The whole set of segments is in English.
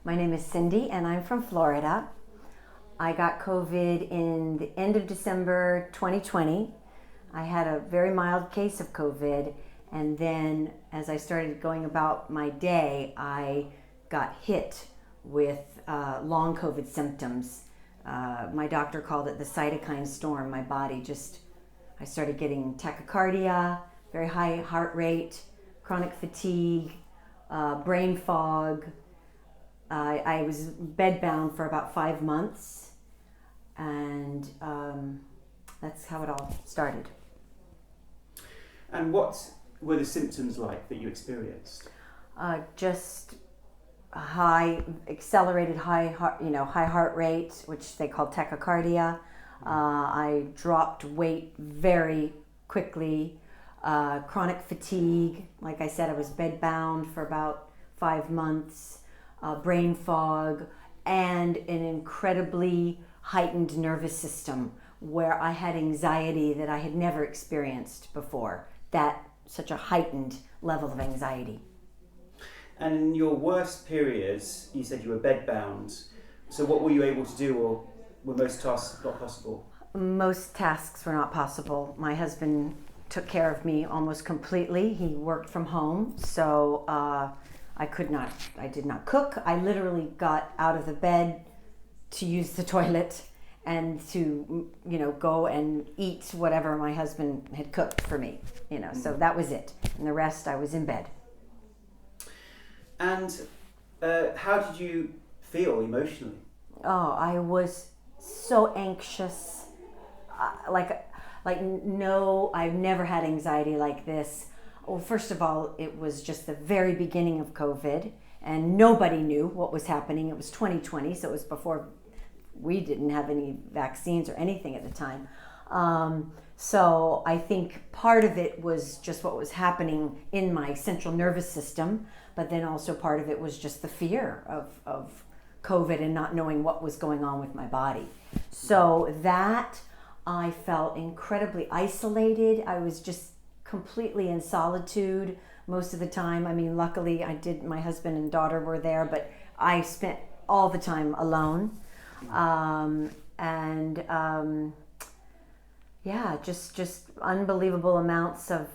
My name is Cindy and I'm from Florida. I got COVID in the end of December 2020. I had a very mild case of COVID, and then as I started going about my day, I got hit with long COVID symptoms. My doctor called it the cytokine storm. My body I started getting tachycardia, very high heart rate, chronic fatigue, brain fog. I was bedbound for about 5 months, and that's how it all started. And what were the symptoms like that you experienced? Just accelerated high heart rate, which they call tachycardia. I dropped weight very quickly. Chronic fatigue, like I said, I was bedbound for about 5 months. Brain fog, and an incredibly heightened nervous system where I had anxiety that I had never experienced before. Such a heightened level of anxiety. And in your worst periods, you said you were bedbound. So what were you able to do, or were most tasks not possible? Most tasks were not possible. My husband took care of me almost completely. He worked from home, so I did not cook. I literally got out of the bed to use the toilet and to, go and eat whatever my husband had cooked for me, so that was it. And the rest, I was in bed. And how did you feel emotionally? Oh, I was so anxious. No, I've never had anxiety like this. Well, first of all, it was just the very beginning of COVID, and nobody knew what was happening. It was 2020, so it was before we didn't have any vaccines or anything at the time. So I think part of it was just what was happening in my central nervous system, but then also part of it was just the fear of COVID and not knowing what was going on with my body. So that I felt incredibly isolated. I was just completely in solitude most of the time. I mean, luckily my husband and daughter were there, but I spent all the time alone. Just unbelievable amounts of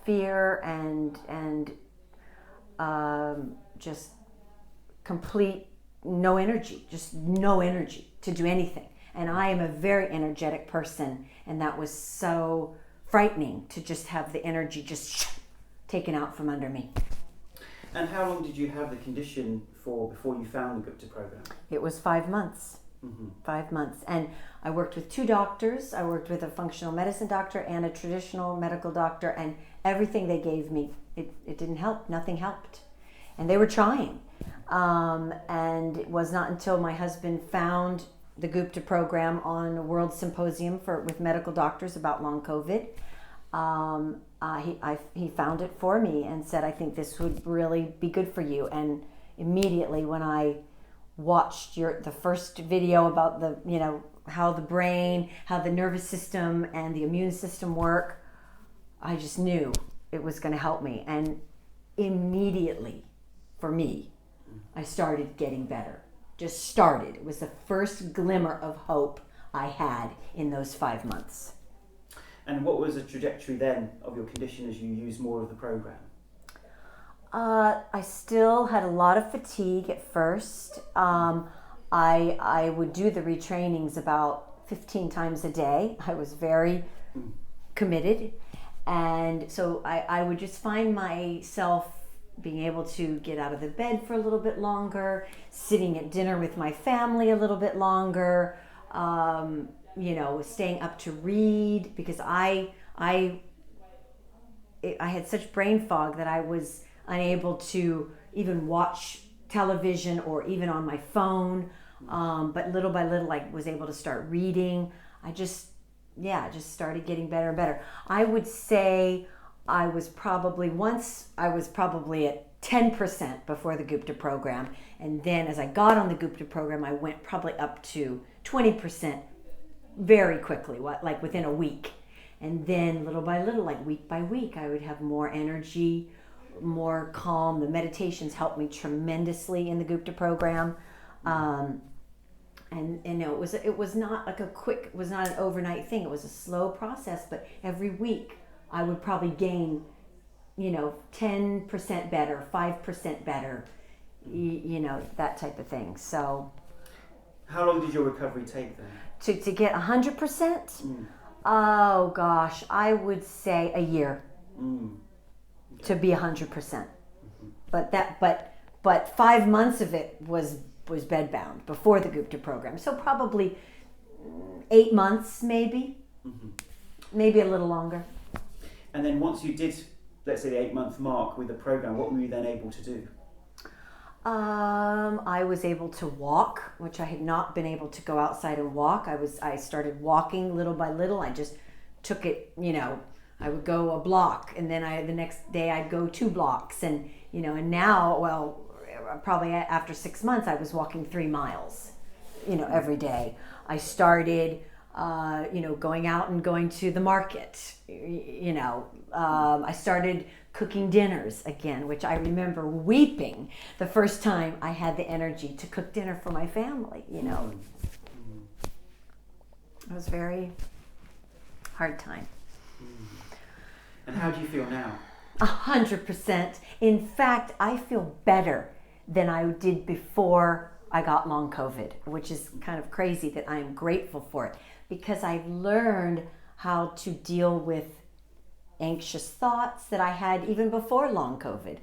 fear and just complete no energy to do anything. And I am a very energetic person, and that was so frightening to just have the energy just taken out from under me. And how long did you have the condition for before you found the Gupta Program? It was 5 months. 5 months. And I worked with 2 doctors. I worked with a functional medicine doctor and a traditional medical doctor, and everything they gave me, it didn't help. Nothing helped. And they were trying. And it was not until my husband found the Gupta Program on a world symposium with medical doctors about long COVID. He found it for me and said, I think this would really be good for you. And immediately when I watched the first video about how the brain, how the nervous system and the immune system work, I just knew it was going to help me. And immediately, for me, I started getting better. Just started. It was the first glimmer of hope I had in those 5 months. And what was the trajectory then of your condition as you used more of the program? I still had a lot of fatigue at first. I would do the retrainings about 15 times a day. I was very committed. And so I would just find myself being able to get out of the bed for a little bit longer, sitting at dinner with my family a little bit longer, staying up to read, because I had such brain fog that I was unable to even watch television or even on my phone. But little by little, I was able to start reading. I just started getting better and better. I would say I was probably at 10% before the Gupta Program. And then as I got on the Gupta Program, I went probably up to 20% very quickly, like within a week. And then little by little, like week by week, I would have more energy, more calm. The meditations helped me tremendously in the Gupta program. And you know, it was not like it was not an overnight thing. It was a slow process, but every week I would probably gain, 10% better, 5% better, that type of thing. So how long did your recovery take then? to get 100%? Oh gosh, I would say a year to be 100%. But 5 months of it was bedbound before the Gupta program. So probably 8 months, maybe a little longer. And then once you did, let's say the 8-month mark with the program, what were you then able to do? I was able to walk, which I had not been able to go outside and walk. I started walking little by little. I just took it, I would go a block, and then the next day I'd go 2 blocks, and and now, well, probably after 6 months, I was walking 3 miles, every day. I started, going out and going to the market. I started cooking dinners again, which I remember weeping the first time I had the energy to cook dinner for my family. It was a very hard time. And how do you feel now? 100%. In fact, I feel better than I did before I got long COVID, which is kind of crazy that I am grateful for it, because I've learned how to deal with anxious thoughts that I had even before long COVID.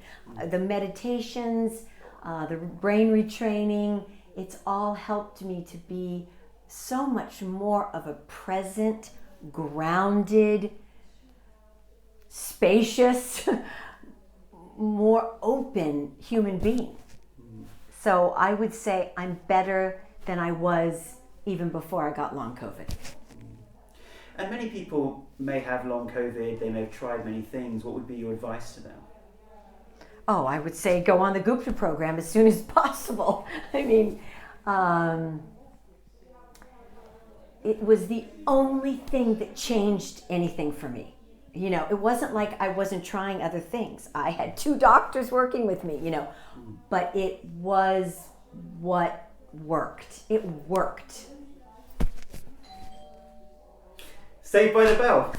The meditations, the brain retraining, it's all helped me to be so much more of a present, grounded, spacious, more open human being. So I would say I'm better than I was even before I got long COVID. And many people may have long COVID, they may have tried many things. What would be your advice to them? Oh, I would say go on the Gupta program as soon as possible. I mean, it was the only thing that changed anything for me. It wasn't like I wasn't trying other things. I had 2 doctors working with me, but it was what worked. It worked. Saved by the bell.